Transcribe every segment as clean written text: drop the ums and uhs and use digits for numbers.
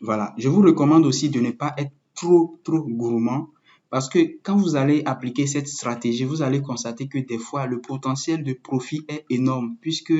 Voilà. Je vous recommande aussi de ne pas être trop gourmand parce que quand vous allez appliquer cette stratégie, vous allez constater que des fois, le potentiel de profit est énorme puisque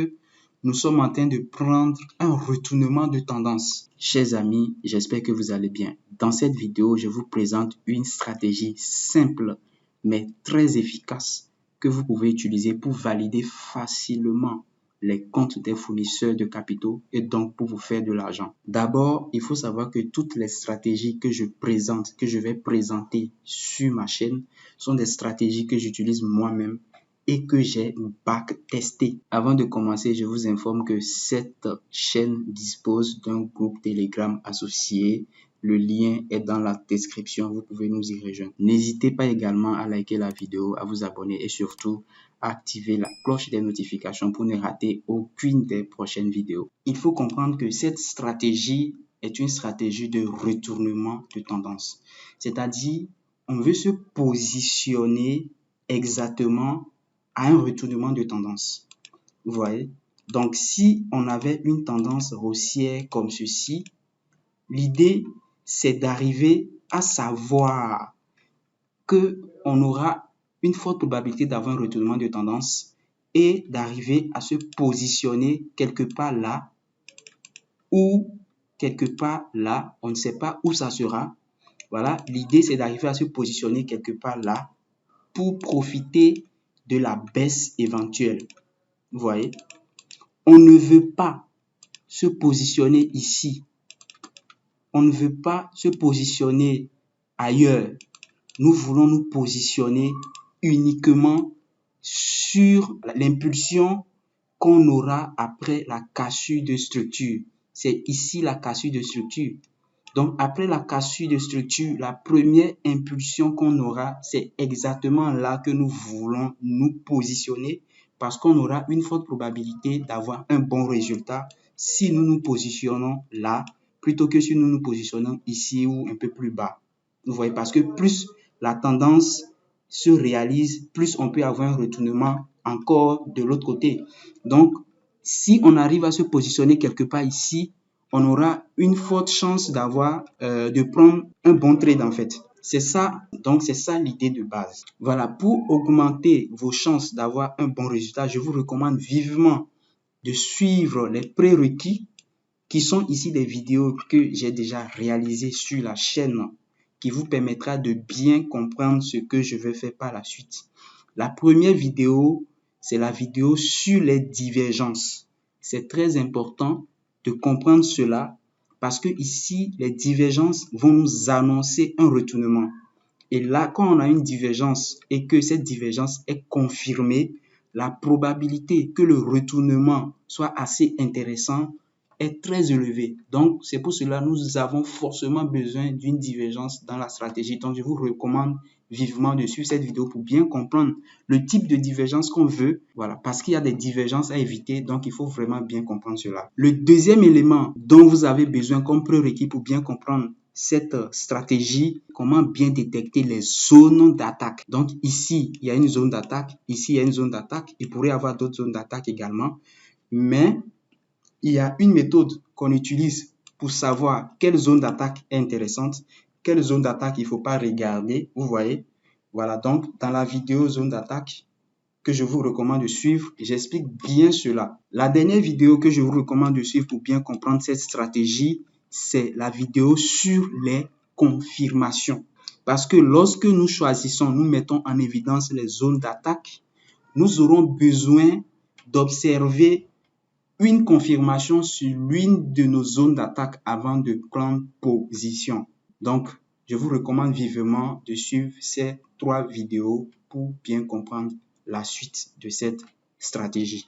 nous sommes en train de prendre un retournement de tendance. Chers amis, j'espère que vous allez bien. Dans cette vidéo, je vous présente une stratégie simple mais très efficace que vous pouvez utiliser pour valider facilement les comptes des fournisseurs de capitaux et donc pour vous faire de l'argent. D'abord, il faut savoir que toutes les stratégies que je vais présenter sur ma chaîne sont des stratégies que j'utilise moi-même et que j'ai backtesté. Avant de commencer, je vous informe que cette chaîne dispose d'un groupe Telegram associé. Le lien est dans la description, vous pouvez nous y rejoindre. N'hésitez pas également à liker la vidéo, à vous abonner et surtout à activer la cloche des notifications pour ne rater aucune des prochaines vidéos. Il faut comprendre que cette stratégie est une stratégie de retournement de tendance. C'est-à-dire, on veut se positionner exactement à un retournement de tendance. Vous voyez? Donc, si on avait une tendance haussière comme ceci, l'idée, c'est d'arriver à savoir qu'on aura une forte probabilité d'avoir un retournement de tendance et d'arriver à se positionner quelque part là ou quelque part là, on ne sait pas où ça sera. Voilà, l'idée c'est d'arriver à se positionner quelque part là pour profiter de la baisse éventuelle. Vous voyez, on ne veut pas se positionner ici. On ne veut pas se positionner ailleurs. Nous voulons nous positionner uniquement sur l'impulsion qu'on aura après la cassure de structure. C'est ici la cassure de structure. Donc, après la cassure de structure, la première impulsion qu'on aura, c'est exactement là que nous voulons nous positionner parce qu'on aura une forte probabilité d'avoir un bon résultat si nous nous positionnons là plutôt que si nous nous positionnons ici ou un peu plus bas. Vous voyez, parce que plus la tendance se réalise, plus on peut avoir un retournement encore de l'autre côté. Donc, si on arrive à se positionner quelque part ici, on aura une forte chance de prendre un bon trade en fait. C'est ça, donc c'est ça l'idée de base. Voilà, pour augmenter vos chances d'avoir un bon résultat, je vous recommande vivement de suivre les prérequis qui sont ici des vidéos que j'ai déjà réalisées sur la chaîne qui vous permettra de bien comprendre ce que je vais faire par la suite. La première vidéo, c'est la vidéo sur les divergences. C'est très important de comprendre cela parce que ici, les divergences vont nous annoncer un retournement. Et là, quand on a une divergence et que cette divergence est confirmée, la probabilité que le retournement soit assez intéressant est très élevée. Donc, c'est pour cela que nous avons forcément besoin d'une divergence dans la stratégie. Donc, je vous recommande vivement de suivre cette vidéo pour bien comprendre le type de divergence qu'on veut. Voilà, parce qu'il y a des divergences à éviter. Donc, il faut vraiment bien comprendre cela. Le deuxième élément dont vous avez besoin comme prérequis pour bien comprendre cette stratégie, comment bien détecter les zones d'attaque. Donc ici, il y a une zone d'attaque, ici, il y a une zone d'attaque. Il pourrait y avoir d'autres zones d'attaque également. Mais il y a une méthode qu'on utilise pour savoir quelle zone d'attaque est intéressante, quelle zone d'attaque il ne faut pas regarder. Vous voyez, voilà, donc dans la vidéo zone d'attaque que je vous recommande de suivre, j'explique bien cela. La dernière vidéo que je vous recommande de suivre pour bien comprendre cette stratégie, c'est la vidéo sur les confirmations. Parce que lorsque nous choisissons, nous mettons en évidence les zones d'attaque, nous aurons besoin d'observer une confirmation sur l'une de nos zones d'attaque avant de prendre position. Donc, je vous recommande vivement de suivre ces 3 vidéos pour bien comprendre la suite de cette stratégie.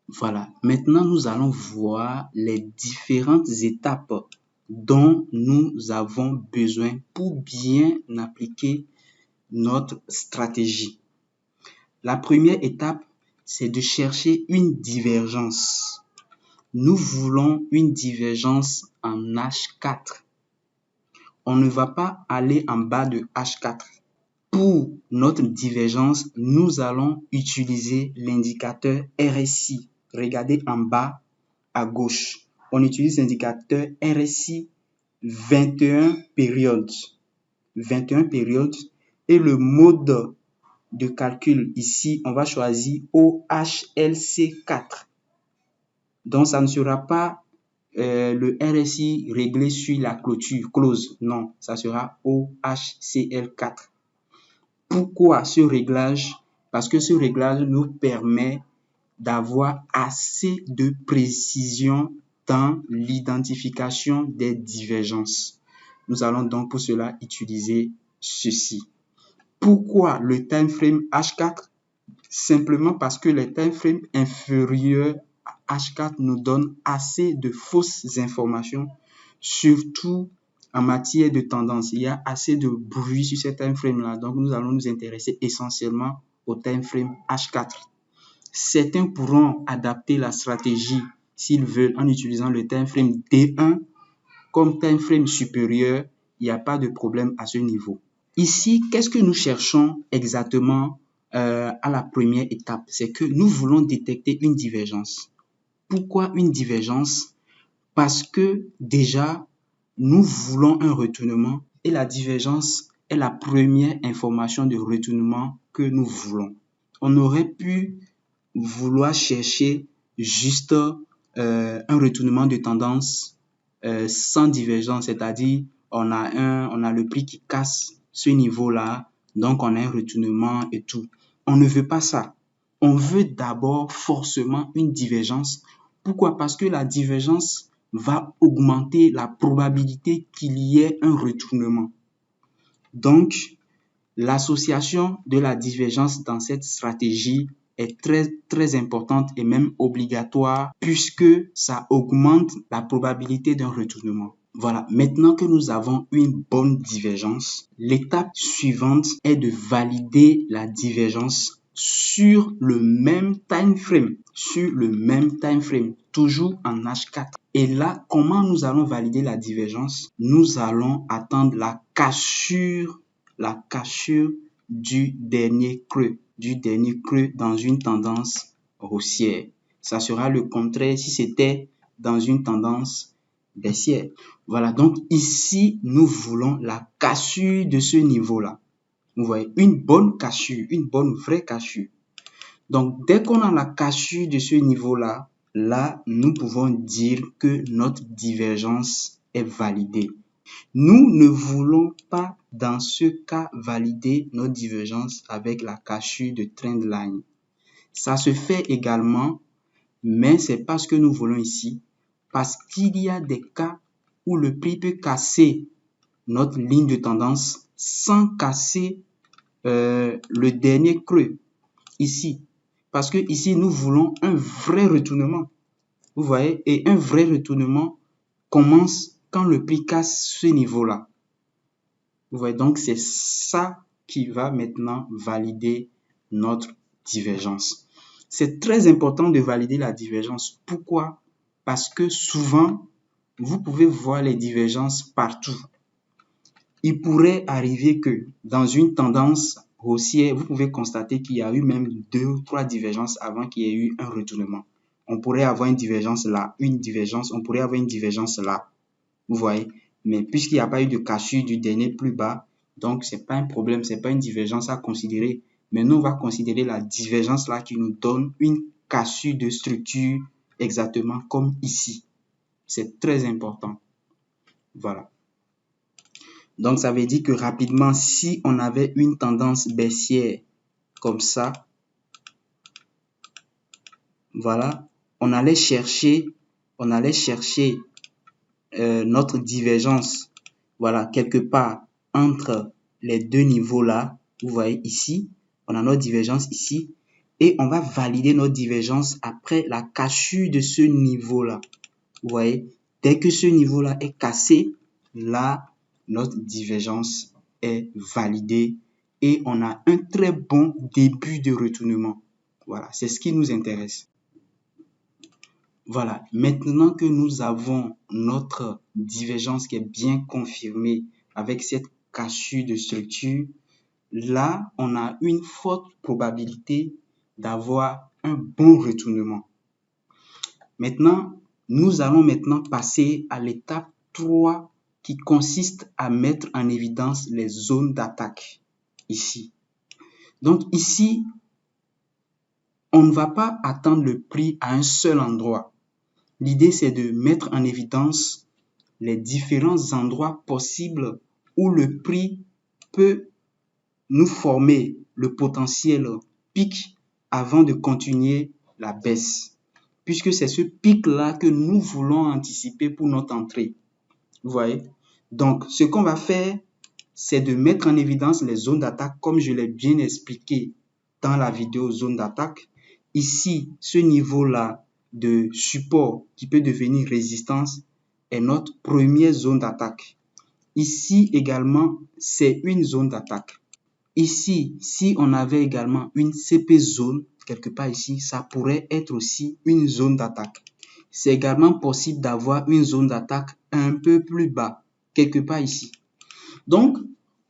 Voilà, maintenant nous allons voir les différentes étapes dont nous avons besoin pour bien appliquer notre stratégie. La première étape, c'est de chercher une divergence. Nous voulons une divergence en H4. On ne va pas aller en bas de H4. Pour notre divergence, nous allons utiliser l'indicateur RSI. Regardez en bas à gauche. on utilise l'indicateur RSI 21 périodes. 21 périodes. Et le mode de calcul, ici, on va choisir OHLC4. Donc, ça ne sera pas le RSI réglé sur la clôture close. Non, ça sera OHCL4. Pourquoi ce réglage? Parce que ce réglage nous permet d'avoir assez de précision dans l'identification des divergences. Nous allons donc pour cela utiliser ceci. Pourquoi le time frame H4? Simplement parce que les time frames inférieurs à H4 nous donnent assez de fausses informations, surtout en matière de tendance. Il y a assez de bruit sur ces time frames-là, donc nous allons nous intéresser essentiellement au time frame H4. Certains pourront adapter la stratégie s'ils veulent en utilisant le time frame D1 comme time frame supérieur. Il n'y a pas de problème à ce niveau. Ici, qu'est-ce que nous cherchons exactement à la première étape? C'est que nous voulons détecter une divergence. Pourquoi une divergence? Parce que déjà, nous voulons un retournement et la divergence est la première information de retournement que nous voulons. On aurait pu vouloir chercher juste un retournement de tendance sans divergence, c'est-à-dire on a le prix qui casse ce niveau-là, donc on a un retournement et tout. On ne veut pas ça. On veut d'abord forcément une divergence. Pourquoi? Parce que la divergence va augmenter la probabilité qu'il y ait un retournement. Donc, l'association de la divergence dans cette stratégie est très importante et même obligatoire puisque ça augmente la probabilité d'un retournement. Voilà, maintenant que nous avons une bonne divergence, l'étape suivante est de valider la divergence sur le même time frame, toujours en H4. Et là, comment nous allons valider la divergence? Nous allons attendre la cassure du dernier creux dans une tendance haussière. Ça sera le contraire si c'était dans une tendance baissière. Voilà, donc ici, nous voulons la cassure de ce niveau-là. Vous voyez, une bonne cassure, une bonne vraie cassure. Donc, dès qu'on a la cassure de ce niveau-là, là, nous pouvons dire que notre divergence est validée. Nous ne voulons pas, dans ce cas, valider notre divergence avec la cassure de trendline. Ça se fait également, mais ce n'est pas ce que nous voulons ici, parce qu'il y a des cas où le prix peut casser notre ligne de tendance sans casser le dernier creux ici. Parce que ici, nous voulons un vrai retournement. Vous voyez, et un vrai retournement commence quand le prix casse ce niveau-là. Vous voyez, donc c'est ça qui va maintenant valider notre divergence. C'est très important de valider la divergence. Pourquoi? Parce que souvent, vous pouvez voir les divergences partout. Il pourrait arriver que dans une tendance haussière, vous pouvez constater qu'il y a eu même 2 ou 3 divergences avant qu'il y ait eu un retournement. On pourrait avoir une divergence là, on pourrait avoir une divergence là. Vous voyez? Mais puisqu'il n'y a pas eu de cassure du dernier plus bas, donc ce n'est pas un problème, ce n'est pas une divergence à considérer. Mais nous, on va considérer la divergence là qui nous donne une cassure de structure exactement comme ici. C'est très important. Voilà. Donc, ça veut dire que rapidement, si on avait une tendance baissière comme ça, voilà, on allait chercher notre divergence, voilà, quelque part entre les deux niveaux là. Vous voyez ici, on a notre divergence ici et on va valider notre divergence après la cassure de ce niveau là. Vous voyez, dès que ce niveau là est cassé, là, notre divergence est validée et on a un très bon début de retournement. Voilà, c'est ce qui nous intéresse. Voilà, maintenant que nous avons notre divergence qui est bien confirmée avec cette cassure de structure, là, on a une forte probabilité d'avoir un bon retournement. Maintenant, Nous allons maintenant passer à l'étape 3 qui consiste à mettre en évidence les zones d'attaque ici. Donc ici, on ne va pas attendre le prix à un seul endroit. L'idée, c'est de mettre en évidence les différents endroits possibles où le prix peut nous former le potentiel pic avant de continuer la baisse. Puisque c'est ce pic-là que nous voulons anticiper pour notre entrée. Vous voyez? Donc, ce qu'on va faire, c'est de mettre en évidence les zones d'attaque comme je l'ai bien expliqué dans la vidéo zone d'attaque. Ici, ce niveau-là de support qui peut devenir résistance est notre première zone d'attaque. Ici également, c'est une zone d'attaque. Ici, si on avait également une CP zone, quelque part ici, ça pourrait être aussi une zone d'attaque. C'est également possible d'avoir une zone d'attaque un peu plus bas, quelque part ici. Donc,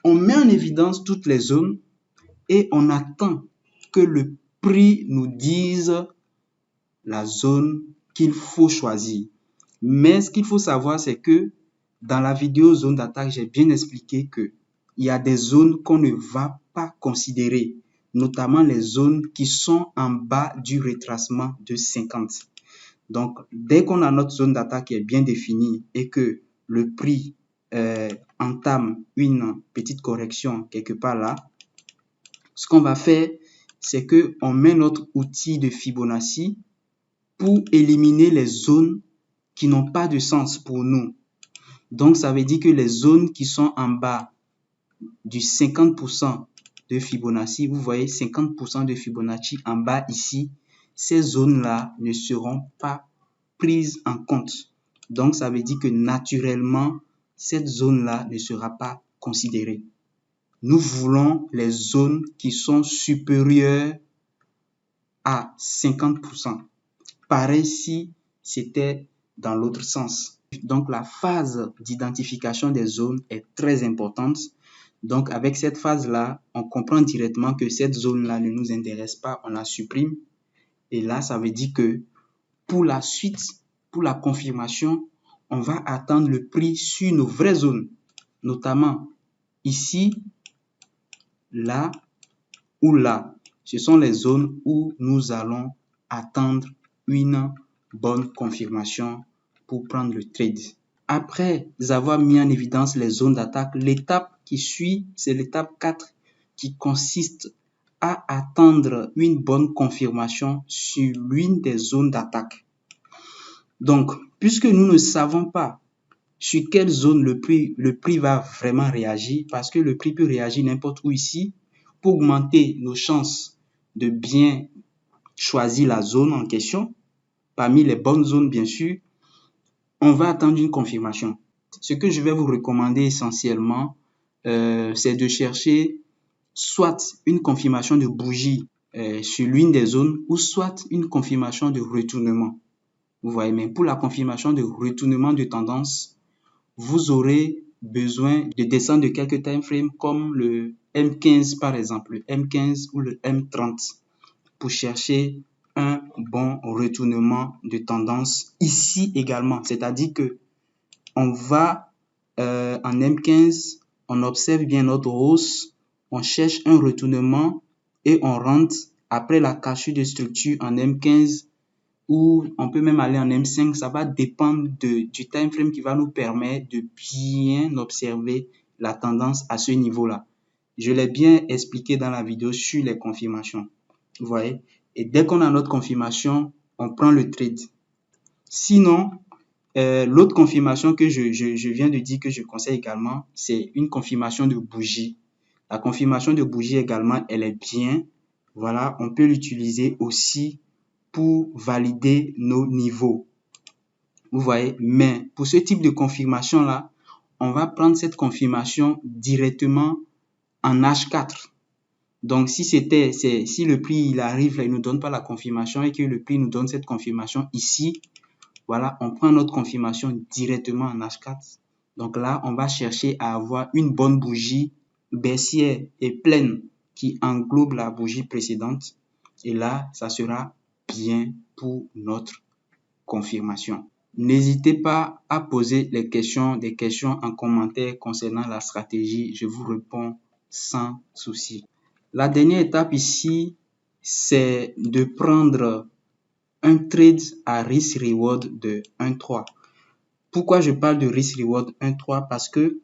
on met en évidence toutes les zones et on attend que le prix nous dise la zone qu'il faut choisir. Mais ce qu'il faut savoir, c'est que dans la vidéo zone d'attaque, j'ai bien expliqué que il y a des zones qu'on ne va pas considérer, notamment les zones qui sont en bas du retracement de 50. Donc, dès qu'on a notre zone d'attaque qui est bien définie et que le prix entame une petite correction quelque part là, ce qu'on va faire, c'est qu'on met notre outil de Fibonacci pour éliminer les zones qui n'ont pas de sens pour nous. Donc, ça veut dire que les zones qui sont en bas du 50% de Fibonacci, vous voyez 50% de Fibonacci en bas ici, ces zones-là ne seront pas prises en compte. Donc, ça veut dire que naturellement, cette zone-là ne sera pas considérée. Nous voulons les zones qui sont supérieures à 50%. Pareil si c'était dans l'autre sens. Donc, la phase d'identification des zones est très importante. Donc, avec cette phase-là, on comprend directement que cette zone-là ne nous intéresse pas, on la supprime. Et là, ça veut dire que pour la suite, pour la confirmation, on va attendre le prix sur nos vraies zones, notamment ici, là ou là. Ce sont les zones où nous allons attendre une bonne confirmation pour prendre le trade. Après avoir mis en évidence les zones d'attaque, l'étape qui suit, c'est l'étape 4 qui consiste à attendre une bonne confirmation sur l'une des zones d'attaque. Donc, puisque nous ne savons pas sur quelle zone le prix va vraiment réagir, parce que le prix peut réagir n'importe où ici, pour augmenter nos chances de bien choisir la zone en question, parmi les bonnes zones bien sûr, on va attendre une confirmation. Ce que je vais vous recommander essentiellement, c'est de chercher soit une confirmation de bougie sur l'une des zones ou soit une confirmation de retournement. Vous voyez, mais pour la confirmation de retournement de tendance, vous aurez besoin de descendre de quelques time frames comme le M15 par exemple, le M15 ou le M30 pour chercher un bon retournement de tendance ici également. C'est-à-dire que on va en M15, on observe bien notre hausse, on cherche un retournement et on rentre après la cassure de structure en M15 ou on peut même aller en M5. Ça va dépendre du time frame qui va nous permettre de bien observer la tendance à ce niveau-là. Je l'ai bien expliqué dans la vidéo sur les confirmations. Vous voyez? Et dès qu'on a notre confirmation, on prend le trade. Sinon, l'autre confirmation que je viens de dire que je conseille également, c'est une confirmation de bougie. La confirmation de bougie également, elle est bien. Voilà, on peut l'utiliser aussi pour valider nos niveaux. Vous voyez, mais pour ce type de confirmation-là, on va prendre cette confirmation directement en H4. Donc, si le prix il arrive là, il ne nous donne pas la confirmation et que le prix nous donne cette confirmation ici, voilà, on prend notre confirmation directement en H4. Donc là, on va chercher à avoir une bonne bougie baissière et pleine qui englobe la bougie précédente. Et là, ça sera bien pour notre confirmation. N'hésitez pas à poser des questions en commentaire concernant la stratégie. Je vous réponds sans souci. La dernière étape ici, c'est de prendre un trade à risk-reward de 1,3. Pourquoi je parle de risk-reward 1,3? Parce que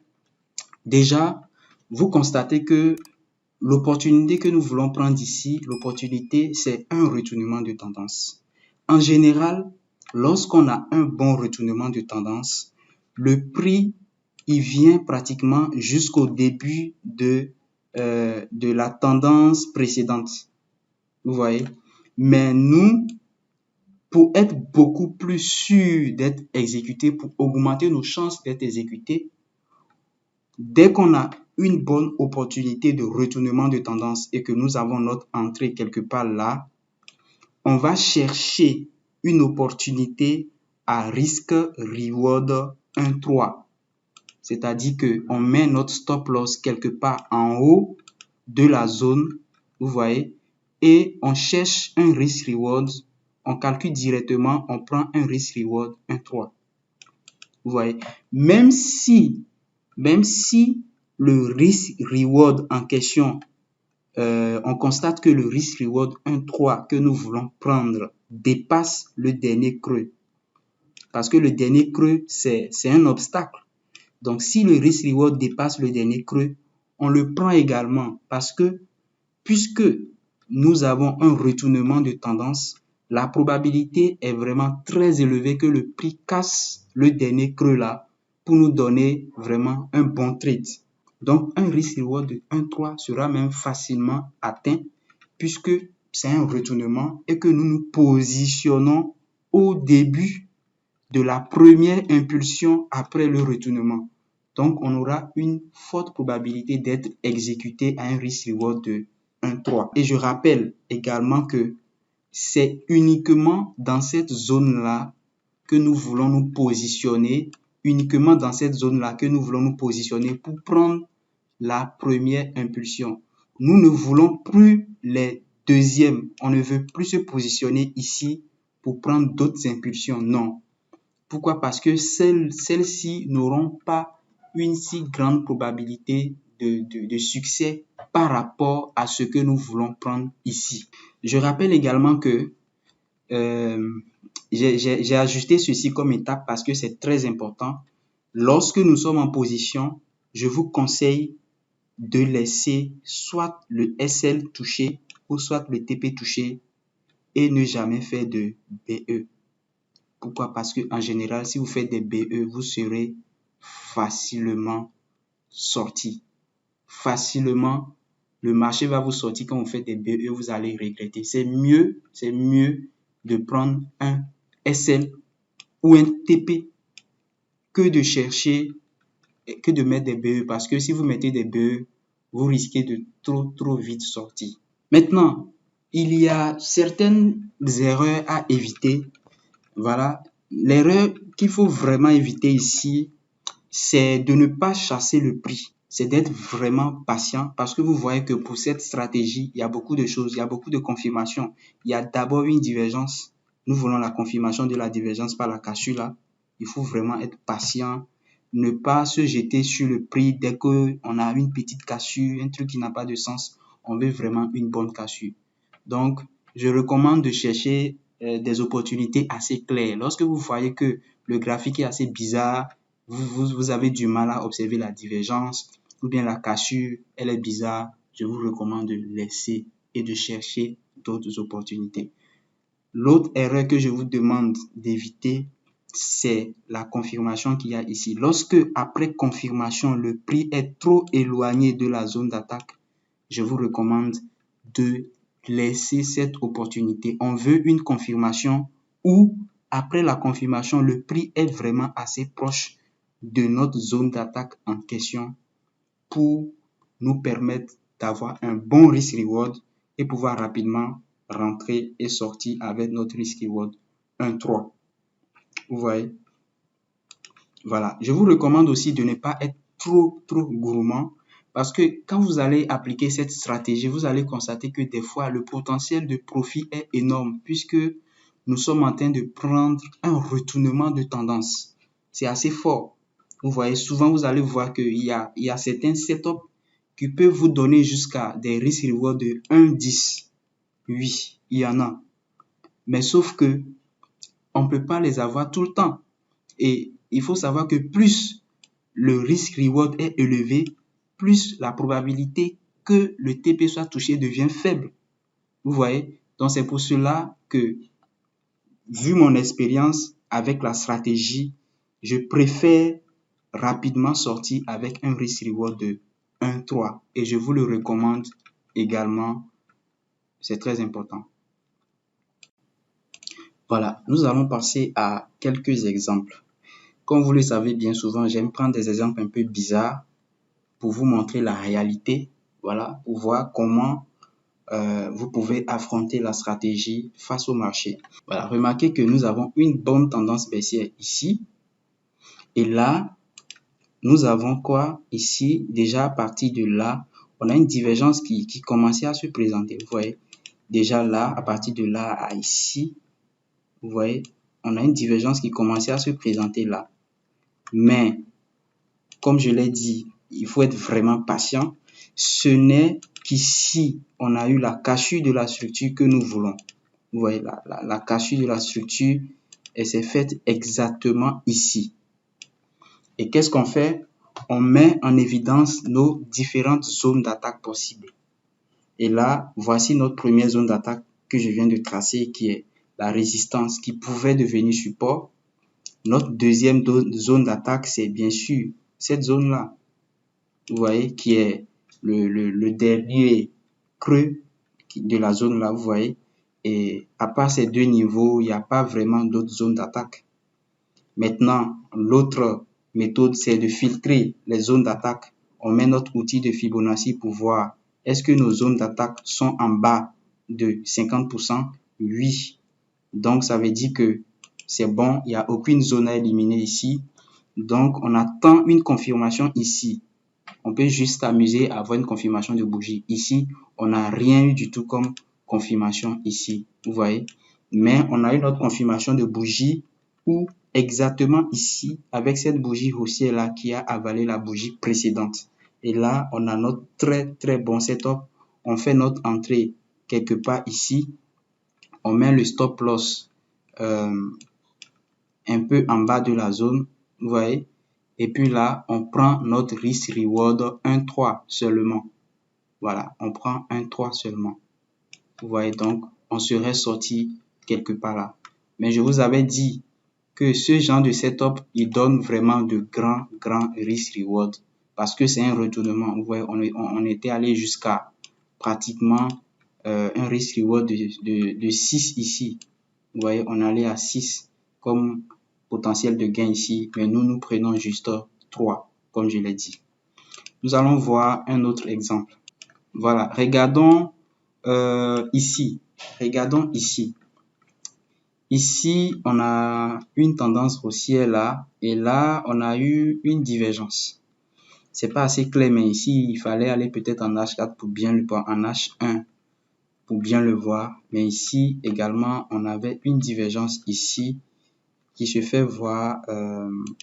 déjà, vous constatez que l'opportunité que nous voulons prendre ici, l'opportunité, c'est un retournement de tendance. En général, lorsqu'on a un bon retournement de tendance, le prix, il vient pratiquement jusqu'au début de la tendance précédente. Vous voyez? Mais nous, pour être beaucoup plus sûr d'être exécuté, pour augmenter nos chances d'être exécuté, dès qu'on a une bonne opportunité de retournement de tendance et que nous avons notre entrée quelque part là, on va chercher une opportunité à risque reward 1,3. C'est-à-dire qu'on met notre stop loss quelque part en haut de la zone, vous voyez, et on cherche un risk reward, on calcule directement, on prend un risk reward 1,3. Vous voyez, même si le risk reward en question, on constate que le risk reward 1,3 que nous voulons prendre dépasse le dernier creux. Parce que le dernier creux, c'est un obstacle. Donc, si le risk reward dépasse le dernier creux, on le prend également parce que puisque nous avons un retournement de tendance, la probabilité est vraiment très élevée que le prix casse le dernier creux là pour nous donner vraiment un bon trade. Donc, un risk reward de 1,3 sera même facilement atteint puisque c'est un retournement et que nous nous positionnons au début de la première impulsion après le retournement. Donc, on aura une forte probabilité d'être exécuté à un risk reward de 1,3. Et je rappelle également que c'est uniquement dans cette zone-là que nous voulons nous positionner, uniquement dans cette zone-là que nous voulons nous positionner pour prendre la première impulsion. Nous ne voulons plus les deuxièmes. On ne veut plus se positionner ici pour prendre d'autres impulsions. Non. Pourquoi? Parce que celles-ci n'auront pas une si grande probabilité de succès par rapport à ce que nous voulons prendre ici. Je rappelle également que j'ai ajusté ceci comme étape parce que c'est très important. Lorsque nous sommes en position, je vous conseille de laisser soit le SL touché ou soit le TP touché et ne jamais faire de BE. Pourquoi? Parce que en général, si vous faites des BE, vous serez facilement sorti. Facilement, le marché va vous sortir quand vous faites des BE, vous allez regretter. C'est mieux de prendre un SL ou un TP que de chercher, que de mettre des BE. Parce que si vous mettez des BE, vous risquez de trop vite sortir. Maintenant, il y a certaines erreurs à éviter. Voilà, l'erreur qu'il faut vraiment éviter ici, c'est de ne pas chasser le prix. C'est d'être vraiment patient parce que vous voyez que pour cette stratégie, il y a beaucoup de choses, il y a beaucoup de confirmations. Il y a d'abord une divergence. Nous voulons la confirmation de la divergence par la cassure là. Il faut vraiment être patient, ne pas se jeter sur le prix dès qu'on a une petite cassure, un truc qui n'a pas de sens. On veut vraiment une bonne cassure. Donc, je recommande de chercher des opportunités assez claires. Lorsque vous voyez que le graphique est assez bizarre, vous avez du mal à observer la divergence ou bien la cassure, elle est bizarre, je vous recommande de laisser et de chercher d'autres opportunités. L'autre erreur que je vous demande d'éviter, c'est la confirmation qu'il y a ici. Lorsque, après confirmation, le prix est trop éloigné de la zone d'attaque, je vous recommande de laisser cette opportunité. On veut une confirmation où, après la confirmation, le prix est vraiment assez proche de notre zone d'attaque en question pour nous permettre d'avoir un bon risk reward et pouvoir rapidement rentrer et sortir avec notre risk reward 1,3. Vous voyez? Voilà. Je vous recommande aussi de ne pas être trop gourmand parce que quand vous allez appliquer cette stratégie, vous allez constater que des fois, le potentiel de profit est énorme puisque nous sommes en train de prendre un retournement de tendance. C'est assez fort. Vous voyez, souvent, vous allez voir qu'il y a certains setups qui peuvent vous donner jusqu'à des risk-reward de 1,10. Oui, il y en a. Mais sauf que on ne peut pas les avoir tout le temps. Et il faut savoir que plus le risk-reward est élevé, plus la probabilité que le TP soit touché devient faible. Vous voyez? Donc, c'est pour cela que, vu mon expérience avec la stratégie, je préfère rapidement sortir avec un risk-reward de 1,3. Et je vous le recommande également. C'est très important. Voilà, nous allons passer à quelques exemples. Comme vous le savez bien souvent, j'aime prendre des exemples un peu bizarres pour vous montrer la réalité, voilà, pour voir comment vous pouvez affronter la stratégie face au marché. Voilà, remarquez que nous avons une bonne tendance baissière ici. Et là, nous avons quoi ici? Déjà, à partir de là, on a une divergence qui commençait à se présenter. Vous voyez, déjà là, à partir de là à ici, vous voyez, on a une divergence qui commençait à se présenter là. Mais, comme je l'ai dit, il faut être vraiment patient. Ce n'est qu'ici, on a eu la cassure de la structure que nous voulons. Vous voyez, la cassure de la structure, elle s'est faite exactement ici. Et qu'est-ce qu'on fait? On met en évidence nos différentes zones d'attaque possibles. Et là, voici notre première zone d'attaque que je viens de tracer, qui est la résistance, qui pouvait devenir support. Notre deuxième zone d'attaque, c'est bien sûr cette zone-là. Vous voyez, qui est le dernier creux de la zone-là, vous voyez. Et à part ces deux niveaux, il n'y a pas vraiment d'autres zones d'attaque. Maintenant, l'autre méthode, c'est de filtrer les zones d'attaque. On met notre outil de Fibonacci pour voir est-ce que nos zones d'attaque sont en bas de 50%? Oui. Donc, ça veut dire que c'est bon, il n'y a aucune zone à éliminer ici. Donc, on attend une confirmation ici. On peut juste s'amuser à avoir une confirmation de bougie. Ici, on n'a rien eu du tout comme confirmation ici. Vous voyez? Mais on a eu notre confirmation de bougie où exactement ici, avec cette bougie haussière-là qui a avalé la bougie précédente. Et là, on a notre très bon setup. On fait notre entrée quelque part ici. On met le stop loss un peu en bas de la zone. Vous voyez? Et puis là, on prend notre risk reward 1,3 seulement. Voilà, on prend 1,3 seulement. Vous voyez donc, on serait sorti quelque part là. Mais je vous avais dit que ce genre de setup, il donne vraiment de grands risk reward parce que c'est un retournement. Vous voyez, on était allé jusqu'à pratiquement un risk reward de 6 ici. Vous voyez, on allait à 6 comme potentiel de gain ici, mais nous prenons juste 3, comme je l'ai dit. Nous allons voir un autre exemple. Voilà, regardons ici. Regardons ici. Ici, on a une tendance haussière là, et là, on a eu une divergence. C'est pas assez clair, mais ici, il fallait aller peut-être en H4 pour bien le voir, en H1 pour bien le voir. Mais ici, également, on avait une divergence ici qui se fait voir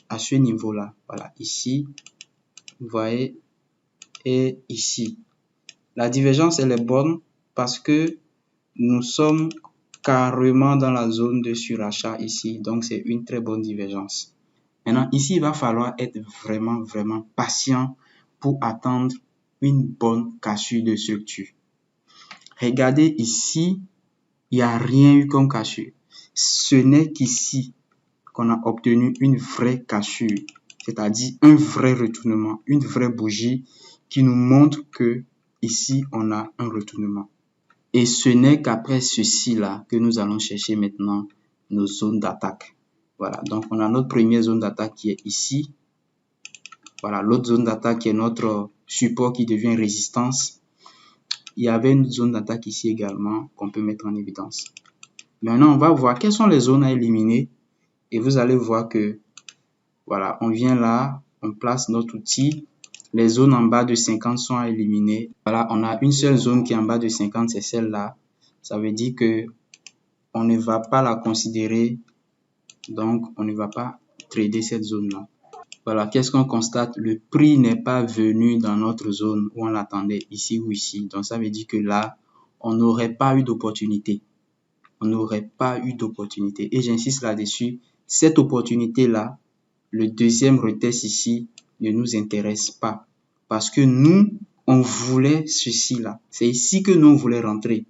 à ce niveau-là. Voilà, ici, vous voyez, et ici. La divergence, elle est bonne parce que nous sommes carrément dans la zone de surachat ici. Donc, c'est une très bonne divergence. Maintenant, ici, il va falloir être vraiment patient pour attendre une bonne cassure de structure. Regardez ici, il n'y a rien eu comme cassure. Ce n'est qu'ici qu'on a obtenu une vraie cassure, c'est-à-dire un vrai retournement, une vraie bougie qui nous montre que ici, on a un retournement. Et ce n'est qu'après ceci-là que nous allons chercher maintenant nos zones d'attaque. Voilà, donc on a notre première zone d'attaque qui est ici. Voilà, l'autre zone d'attaque qui est notre support qui devient résistance. Il y avait une zone d'attaque ici également qu'on peut mettre en évidence. Maintenant, on va voir quelles sont les zones à éliminer. Et vous allez voir que, voilà, on vient là, on place notre outil. Les zones en bas de 50 sont à éliminer. Voilà, on a une seule zone qui est en bas de 50, c'est celle-là. Ça veut dire que on ne va pas la considérer, donc on ne va pas trader cette zone-là. Voilà, qu'est-ce qu'on constate? Le prix n'est pas venu dans notre zone où on l'attendait, ici ou ici. Donc ça veut dire que là, on n'aurait pas eu d'opportunité. On n'aurait pas eu d'opportunité. Et j'insiste là-dessus, cette opportunité-là, le deuxième retest ici, ne nous intéresse pas. Parce que nous, on voulait ceci-là. C'est ici que nous, on voulait rentrer.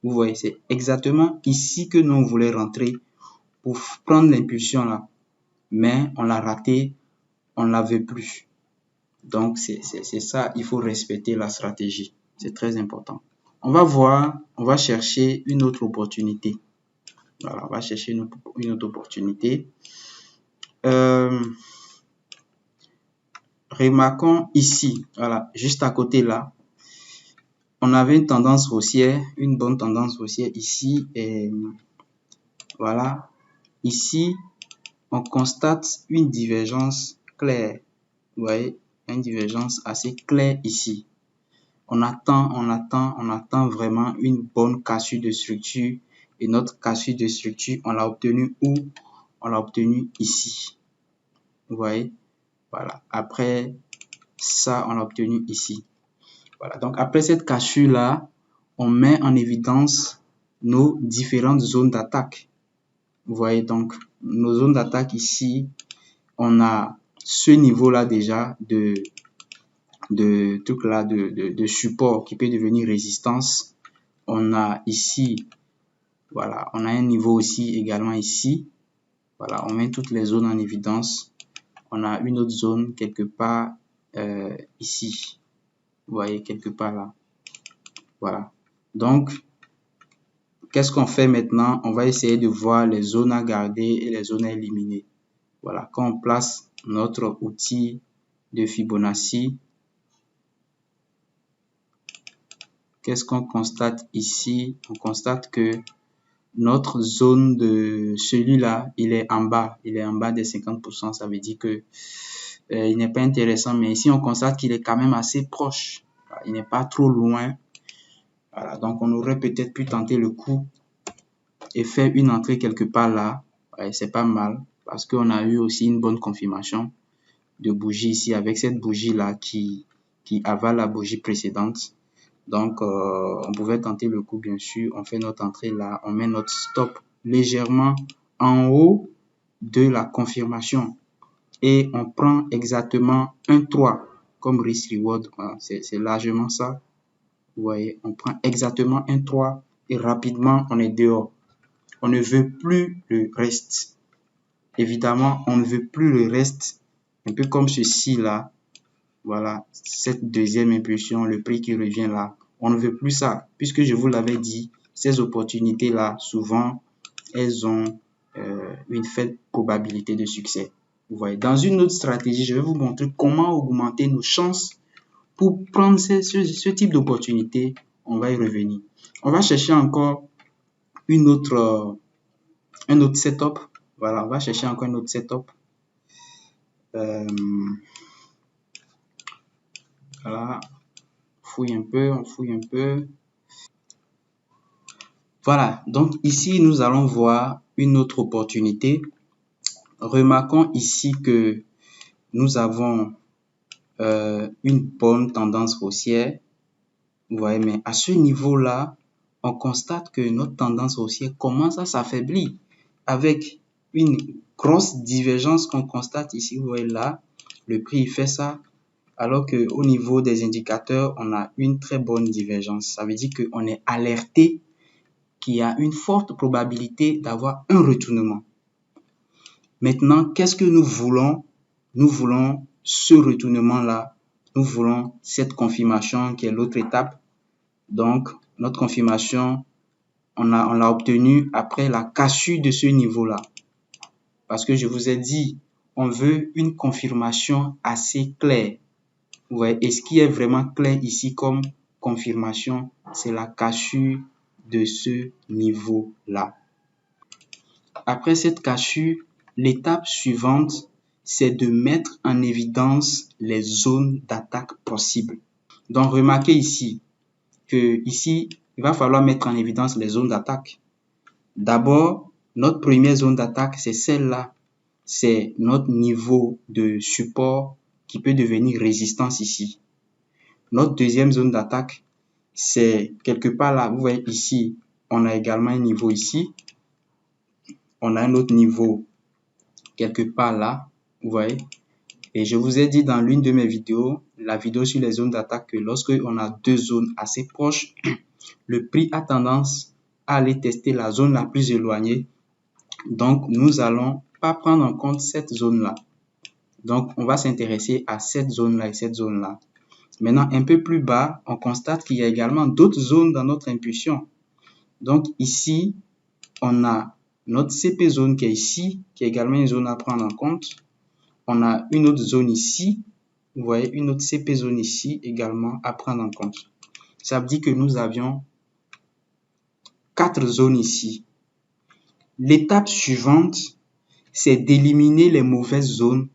Vous voyez, c'est exactement ici que nous, on voulait rentrer pour prendre l'impulsion là. Mais on l'a raté, on ne la veut plus. Donc, c'est ça, il faut respecter la stratégie. C'est très important. On va voir, on va chercher une autre opportunité. Voilà, on va chercher une autre opportunité. Remarquons ici, voilà, juste à côté là, on avait une tendance haussière, une bonne tendance haussière ici. Et voilà, ici, on constate une divergence claire. Vous voyez, une divergence assez claire ici. On attend vraiment une bonne cassure de structure. Et notre cassure de structure, on l'a obtenue où? On l'a obtenue ici. Vous voyez? Voilà. Après ça, on l'a obtenu ici. Voilà. Donc, après cette cassure-là, on met en évidence nos différentes zones d'attaque. Vous voyez donc, nos zones d'attaque ici, on a ce niveau-là déjà de support qui peut devenir résistance. On a ici, voilà, on a un niveau aussi également ici. Voilà, on met toutes les zones en évidence. On a une autre zone quelque part ici. Vous voyez, quelque part là. Voilà. Donc, qu'est-ce qu'on fait maintenant? On va essayer de voir les zones à garder et les zones à éliminer. Voilà, quand on place notre outil de Fibonacci, qu'est-ce qu'on constate ici? On constate que notre zone de celui-là, il est en bas. Il est en bas des 50%. Ça veut dire que il n'est pas intéressant. Mais ici, on constate qu'il est quand même assez proche. Il n'est pas trop loin. Voilà, donc on aurait peut-être pu tenter le coup et faire une entrée quelque part là. Ouais, c'est pas mal parce qu'on a eu aussi une bonne confirmation de bougie ici avec cette bougie là qui avale la bougie précédente. Donc, on pouvait tenter le coup, bien sûr. On fait notre entrée là. On met notre stop légèrement en haut de la confirmation. Et on prend exactement un 3 comme risk reward. Voilà, c'est largement ça. Vous voyez, on prend exactement un 3 et rapidement, on est dehors. On ne veut plus le reste. Évidemment, on ne veut plus le reste. Un peu comme ceci là. Voilà, cette deuxième impulsion, le prix qui revient là. On ne veut plus ça, puisque je vous l'avais dit, ces opportunités-là, souvent, elles ont une faible probabilité de succès. Vous voyez, dans une autre stratégie, je vais vous montrer comment augmenter nos chances pour prendre ce type d'opportunité. On va y revenir. On va chercher encore un autre setup. Voilà, on va chercher encore un autre setup. Voilà, on fouille un peu. Voilà, donc ici, nous allons voir une autre opportunité. Remarquons ici que nous avons une bonne tendance haussière. Vous voyez, mais à ce niveau-là, on constate que notre tendance haussière commence à s'affaiblir avec une grosse divergence qu'on constate ici. Vous voyez là, le prix il fait ça, alors qu'au niveau des indicateurs, on a une très bonne divergence. Ça veut dire qu'on est alerté qu'il y a une forte probabilité d'avoir un retournement. Maintenant, qu'est-ce que nous voulons? Nous voulons ce retournement-là. Nous voulons cette confirmation qui est l'autre étape. Donc, notre confirmation, on l'a obtenue après la cassure de ce niveau-là. Parce que je vous ai dit, on veut une confirmation assez claire. Vous voyez, et ce qui est vraiment clair ici comme confirmation, c'est la cassure de ce niveau-là. Après cette cassure, l'étape suivante, c'est de mettre en évidence les zones d'attaque possibles. Donc, remarquez ici que ici, il va falloir mettre en évidence les zones d'attaque. D'abord, notre première zone d'attaque, c'est celle-là. C'est notre niveau de support qui peut devenir résistance ici. Notre deuxième zone d'attaque, c'est quelque part là. Vous voyez ici, on a également un niveau ici. On a un autre niveau quelque part là. Vous voyez. Et je vous ai dit dans l'une de mes vidéos, la vidéo sur les zones d'attaque, que lorsque on a deux zones assez proches, le prix a tendance à aller tester la zone la plus éloignée. Donc, nous allons pas prendre en compte cette zone-là. Donc, on va s'intéresser à cette zone-là et cette zone-là. Maintenant, un peu plus bas, on constate qu'il y a également d'autres zones dans notre impulsion. Donc, ici, on a notre CP zone qui est ici, qui est également une zone à prendre en compte. On a une autre zone ici. Vous voyez, une autre CP zone ici également à prendre en compte. Ça veut dire que nous avions 4 zones ici. L'étape suivante, c'est d'éliminer les mauvaises zones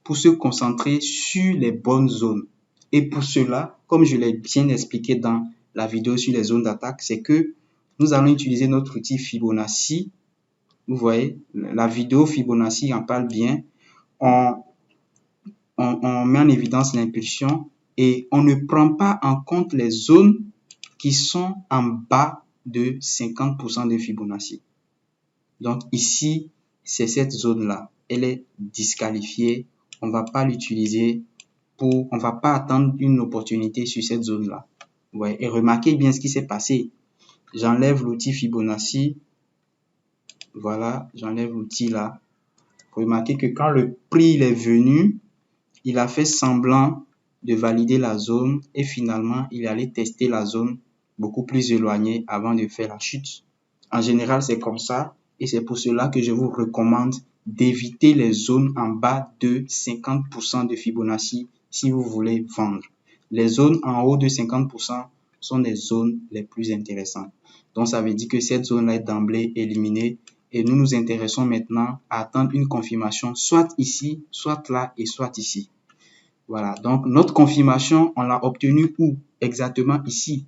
pour se concentrer sur les bonnes zones. Et pour cela, comme je l'ai bien expliqué dans la vidéo sur les zones d'attaque, c'est que nous allons utiliser notre outil Fibonacci. Vous voyez, la vidéo Fibonacci en parle bien. On met en évidence l'impulsion et on ne prend pas en compte les zones qui sont en bas de 50% de Fibonacci. Donc ici, c'est cette zone-là. Elle est disqualifiée. On ne va pas l'utiliser on ne va pas attendre une opportunité sur cette zone-là. Ouais. Et remarquez bien ce qui s'est passé. J'enlève l'outil Fibonacci. Voilà, j'enlève l'outil là. Remarquez que quand le prix est venu, il a fait semblant de valider la zone et finalement, il est allé tester la zone beaucoup plus éloignée avant de faire la chute. En général, c'est comme ça et c'est pour cela que je vous recommande d'éviter les zones en bas de 50% de Fibonacci si vous voulez vendre. Les zones en haut de 50% sont les zones les plus intéressantes. Donc, ça veut dire que cette zone-là est d'emblée éliminée et nous nous intéressons maintenant à attendre une confirmation soit ici, soit là et soit ici. Voilà, donc notre confirmation, on l'a obtenue où? Exactement ici.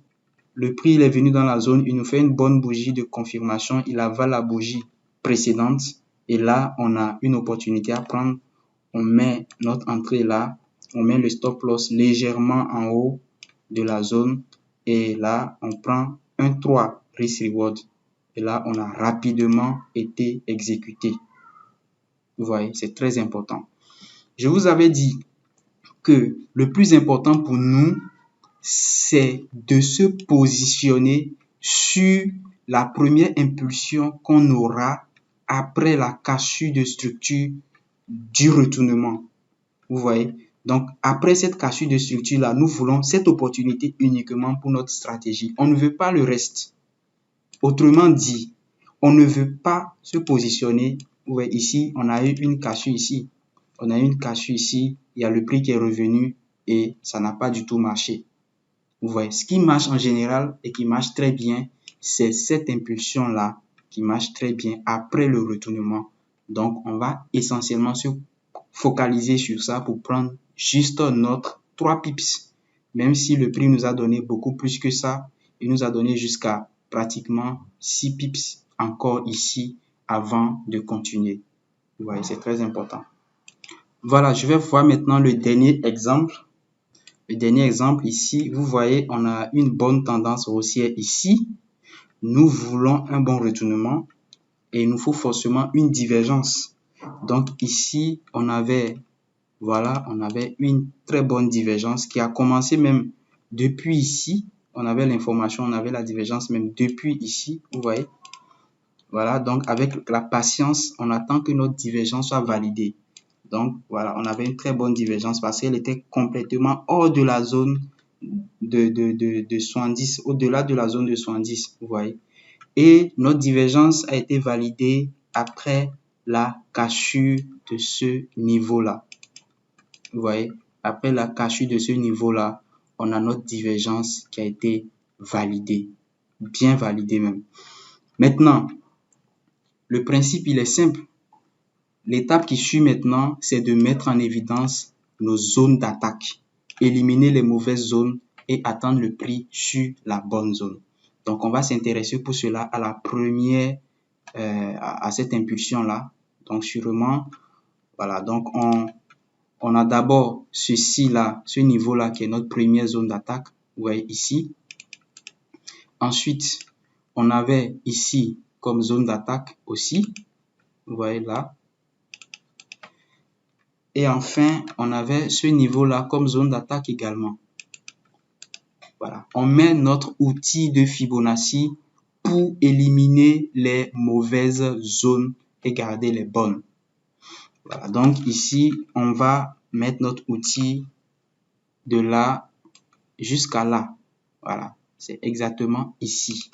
Le prix il est venu dans la zone, il nous fait une bonne bougie de confirmation, il avale la bougie précédente et là, on a une opportunité à prendre. On met notre entrée là, on met le stop loss légèrement en haut de la zone et là, on prend un 3 risk reward et là, on a rapidement été exécuté. Vous voyez, c'est très important. Je vous avais dit que le plus important pour nous, c'est de se positionner sur la première impulsion qu'on aura après la cassure de structure du retournement. Vous voyez? Donc, après cette cassure de structure-là, nous voulons cette opportunité uniquement pour notre stratégie. On ne veut pas le reste. Autrement dit, on ne veut pas se positionner. Vous voyez, ici, on a eu une cassure ici. On a eu une cassure ici. Il y a le prix qui est revenu et ça n'a pas du tout marché. Vous voyez, ce qui marche en général et qui marche très bien, c'est cette impulsion-là qui marche très bien après le retournement. Donc, on va essentiellement se focaliser sur ça pour prendre juste notre 3 pips. Même si le prix nous a donné beaucoup plus que ça, il nous a donné jusqu'à pratiquement 6 pips encore ici avant de continuer. Vous voyez, c'est très important. Voilà, je vais voir maintenant le dernier exemple. Le dernier exemple ici, vous voyez, on a une bonne tendance haussière ici. Nous voulons un bon retournement et il nous faut forcément une divergence. Donc ici, on avait une très bonne divergence qui a commencé même depuis ici. On avait l'information, on avait la divergence même depuis ici, vous voyez. Voilà, donc avec la patience, on attend que notre divergence soit validée. Donc, voilà, on avait une très bonne divergence parce qu'elle était complètement hors de la zone de 70, au-delà de la zone de 70, vous voyez. Et notre divergence a été validée après la cassure de ce niveau-là. Vous voyez, après la cassure de ce niveau-là, on a notre divergence qui a été validée, bien validée même. Maintenant, le principe, il est simple. L'étape qui suit maintenant, c'est de mettre en évidence nos zones d'attaque, éliminer les mauvaises zones et attendre le prix sur la bonne zone. Donc, on va s'intéresser pour cela à la première à cette impulsion-là. Donc, sûrement, voilà, donc on a d'abord ceci-là, ce niveau-là qui est notre première zone d'attaque, vous voyez ici. Ensuite, on avait ici comme zone d'attaque aussi, vous voyez là. Et enfin, on avait ce niveau-là comme zone d'attaque également. Voilà, on met notre outil de Fibonacci pour éliminer les mauvaises zones et garder les bonnes. Voilà, donc ici, on va mettre notre outil de là jusqu'à là. Voilà, c'est exactement ici.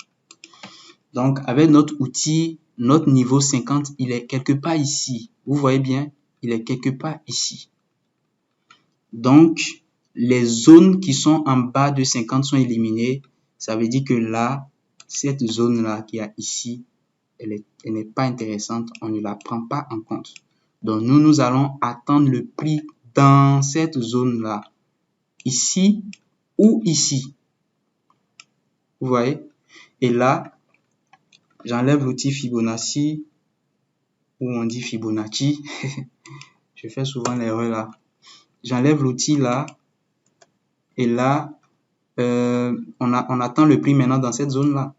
Donc, avec notre outil, notre niveau 50, il est quelque part ici. Vous voyez bien, il est quelque part ici. Donc, les zones qui sont en bas de 50 sont éliminées. Ça veut dire que là, cette zone-là qu'il y a ici, elle n'est pas intéressante. On ne la prend pas en compte. Donc, nous allons attendre le prix dans cette zone-là. Ici ou ici. Vous voyez? Et là, j'enlève l'outil Fibonacci, ou on dit Fibonacci. Je fais souvent l'erreur là. J'enlève l'outil là. Et là, on attend le prix maintenant dans cette zone-là.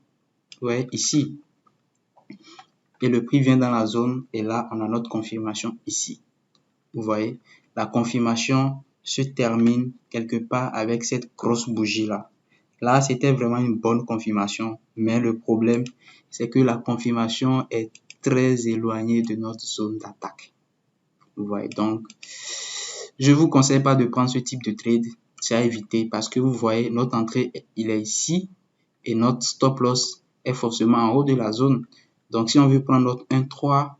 Vous voyez, ici. Et le prix vient dans la zone. Et là, on a notre confirmation ici. Vous voyez, la confirmation se termine quelque part avec cette grosse bougie-là. Là, c'était vraiment une bonne confirmation. Mais le problème, c'est que la confirmation est très éloignée de notre zone d'attaque. Vous voyez, donc, je ne vous conseille pas de prendre ce type de trade. C'est à éviter parce que vous voyez, notre entrée, il est ici et notre stop loss est forcément en haut de la zone. Donc, si on veut prendre notre 1-3,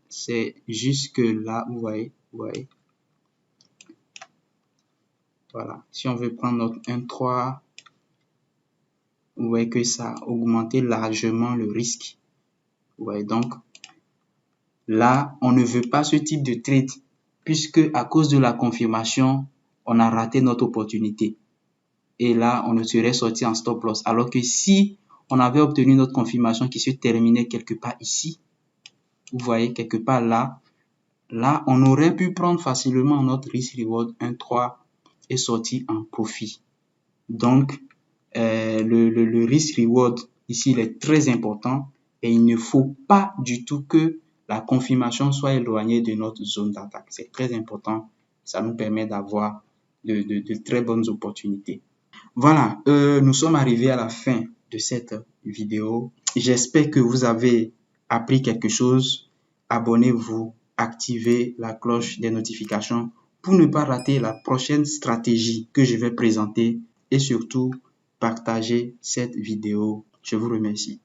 c'est jusque là, vous voyez. Voilà, si on veut prendre notre 1-3, vous voyez que ça a augmenté largement le risque. Vous voyez, donc, là, on ne veut pas ce type de trade puisque à cause de la confirmation, on a raté notre opportunité. Et là, on ne serait sorti en stop loss. Alors que si on avait obtenu notre confirmation qui se terminait quelque part ici, vous voyez, quelque part là, on aurait pu prendre facilement notre risk reward 1-3 et sortir en profit. Donc, le risk reward ici, il est très important et il ne faut pas du tout que la confirmation soit éloignée de notre zone d'attaque. C'est très important. Ça nous permet d'avoir de très bonnes opportunités. Voilà, nous sommes arrivés à la fin de cette vidéo. J'espère que vous avez appris quelque chose. Abonnez-vous, activez la cloche des notifications pour ne pas rater la prochaine stratégie que je vais présenter et surtout partagez cette vidéo. Je vous remercie.